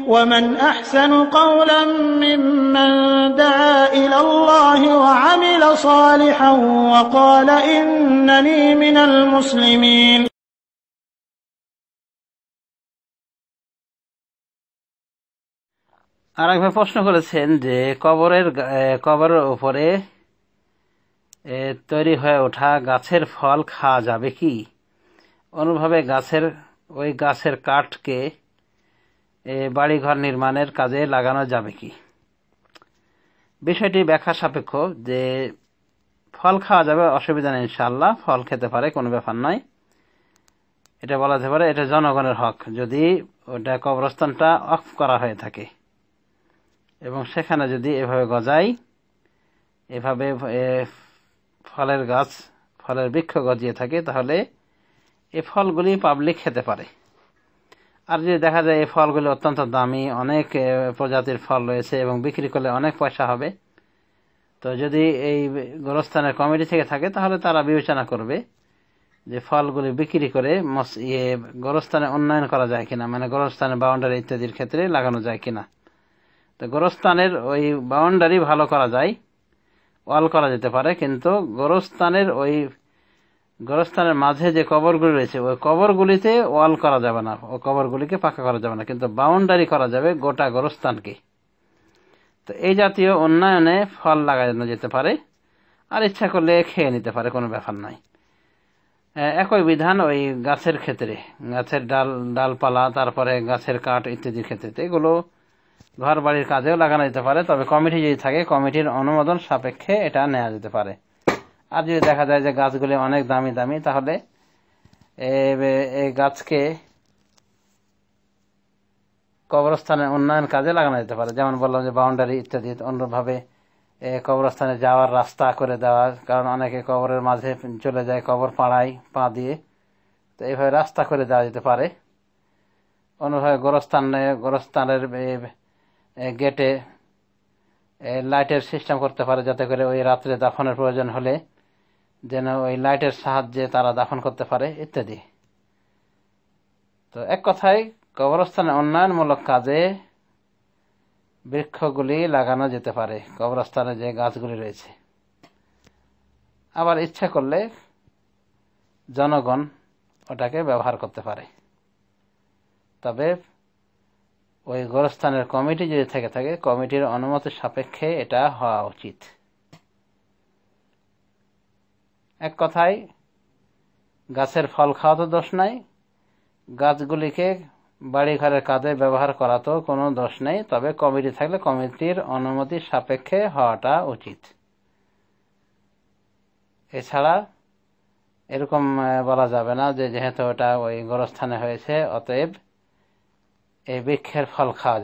ومن أحسن قولا ممن دعا إلى الله وعمل صالحا وقال إنني من المسلمين আরেকবার প্রশ্ন করেছেন যে কবরের উপরে তৈরি হয়ে ওঠা গাছের ফল খাওয়া যাবে কি? অনুভাবে গাছের কাঠকে বাড়িঘর নির্মাণের কাজে লাগানো যাবে কি? বিষয়টি ব্যাখ্যা সাপেক্ষ। যে ফল খাওয়া যাবে, অসুবিধা নেই, ইনশাআল্লাহ ফল খেতে পারে, কোনো ব্যাপার নয়। এটা বলা যেতে পারে এটা জনগণের হক, যদি ওটা কবরস্থানটা অফ করা হয়ে থাকে এবং সেখানে যদি এভাবে গজায়, এভাবে ফলের বৃক্ষ গজিয়ে থাকে, তাহলে এই ফলগুলি পাবলিক খেতে পারে। আর যদি দেখা যায় এই ফলগুলি অত্যন্ত দামি, অনেক প্রজাতির ফল রয়েছে এবং বিক্রি করলে অনেক পয়সা হবে, তো যদি এই গোরস্থানের কমিটি থেকে থাকে তাহলে তারা বিবেচনা করবে যে ফলগুলি বিক্রি করে গোরস্থানে উন্নয়ন করা যায় কিনা, মানে গোরস্থানের বাউন্ডারি ইত্যাদির ক্ষেত্রে লাগানো যায় কিনা। তো গোরস্থানের ওই বাউন্ডারি ভালো করা যায়, ওয়াল করা যেতে পারে, কিন্তু গোরস্থানের মাঝে যে কবরগুলি রয়েছে ওই কবরগুলিতে ওয়াল করা যাবে না, ও কবরগুলিকে পাকা করা যাবে না, কিন্তু বাউন্ডারি করা যাবে গোটা গোরস্থানকে। তো এই জাতীয় উন্নয়নে ফল লাগানো যেতে পারে, আর ইচ্ছা করলে খেয়ে নিতে পারে, কোনো ব্যাপার নাই। একই বিধান ওই গাছের ক্ষেত্রে, গাছের ডালপালা, তারপরে গাছের কাঠ ইত্যাদির ক্ষেত্রে, এগুলো ঘর বাড়ির কাজেও লাগানো যেতে পারে, তবে কমিটি যদি থাকে কমিটির অনুমোদন সাপেক্ষে এটা নেওয়া যেতে পারে। আর যদি দেখা যায় যে গাছগুলি অনেক দামি দামি, তাহলে এই গাছকে কবরস্থানের উন্নয়ন কাজে লাগানো যেতে পারে। যেমন বললাম যে বাউন্ডারি ইত্যাদি, অন্যভাবে কবরস্থানে যাওয়ার রাস্তা করে দেওয়া, কারণ অনেকে কবরের মাঝে চলে যায় কবর পাড়ায় পা দিয়ে, তো এইভাবে রাস্তা করে দেওয়া যেতে পারে। অন্যভাবে গোরস্থানের গেটে লাইটের সিস্টেম করতে পারে, যাতে করে ওই রাত্রে দাফনের প্রয়োজন হলে যেন ওই লাইটের সাহায্যে তারা দাফন করতে পারে ইত্যাদি। তো এক কথায় কবরস্থানের উন্নয়নমূলক কাজে বৃক্ষগুলি লাগানো যেতে পারে, কবরস্থানে যে গাছগুলি রয়েছে। আবার ইচ্ছা করলে জনগণ ওটাকে ব্যবহার করতে পারে, তবে ওই গোরস্থানের কমিটি যদি থেকে থাকে কমিটির অনুমতি সাপেক্ষে এটা হওয়া উচিত। এক কথায় গাছের ফল খাওয়া তো দোষ নাই, গাছগুলিকে বাড়িঘরের কাজে ব্যবহার করা তো কোনো দোষ নেই, তবে কমিটি থাকলে কমিটির অনুমতি সাপেক্ষে হওয়াটা উচিত। এছাড়া এরকম বলা যাবে না যে যেহেতু ওটা ওই গোরস্থানে হয়েছে অতএব এই বৃক্ষের ফল খাওয়া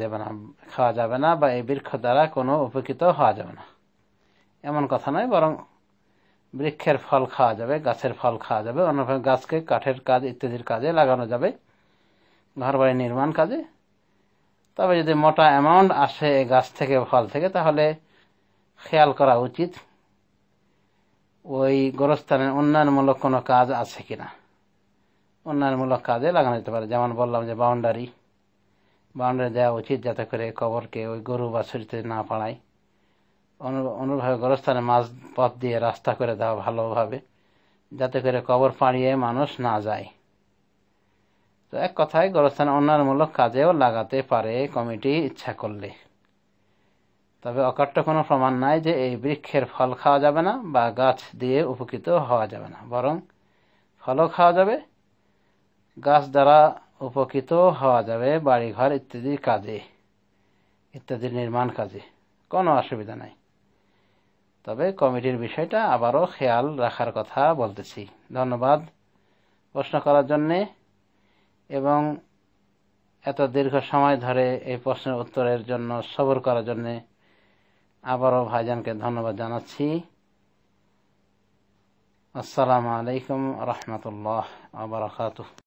যাবে না বা এই বৃক্ষ দ্বারা কোনো উপকৃত হওয়া যাবে না, এমন কথা নয়। বরং বৃক্ষের ফল খাওয়া যাবে, গাছের ফল খাওয়া যাবে, অন্যভাবে গাছকে কাঠের কাজ ইত্যাদির কাজে লাগানো যাবে, ঘরবাড়ি নির্মাণ কাজে। তবে যদি মোটা অ্যামাউন্ট আসে এই গাছ থেকে, ফল থেকে, তাহলে খেয়াল করা উচিত ওই গোরস্থানের উন্নয়নমূলক কোনো কাজ আছে কিনা, উন্নয়নমূলক কাজে লাগানো যেতে পারে। যেমন বললাম যে বাউন্ডারি দেওয়া উচিত, যাতে করে কবরকে ওই গরু বাছুরিতে না পাড়ায়। অনুভাবে গোরস্থানের মাঝ পথ দিয়ে রাস্তা করে দেওয়া ভালোভাবে, যাতে করে কবর পাড়িয়ে মানুষ না যায়। তো এক কথায় গোরস্থানের উন্নয়নমূলক কাজেও লাগাতে পারে কমিটি ইচ্ছা করলে, তবে অকাট্য কোনো প্রমাণ নাই যে এই বৃক্ষের ফল খাওয়া যাবে না বা গাছ দিয়ে উপকৃত হওয়া যাবে না, বরং ফলও খাওয়া যাবে, গাছ দ্বারা উপকৃত হওয়া যাবে বাড়িঘর ইত্যাদি নির্মাণ কাজে, কোনো অসুবিধা নাই। তবে কমিটির বিষয়টা আবারও খেয়াল রাখার কথা বলতেছি। ধন্যবাদ প্রশ্ন করার জন্যে এবং এত দীর্ঘ সময় ধরে এই প্রশ্নের উত্তরের জন্য সবর করার জন্যে আবারও ভাইজানকে ধন্যবাদ জানাচ্ছি। আসসালামু আলাইকুম রহমতুল্লাহ ওয়া বারাকাতুহু।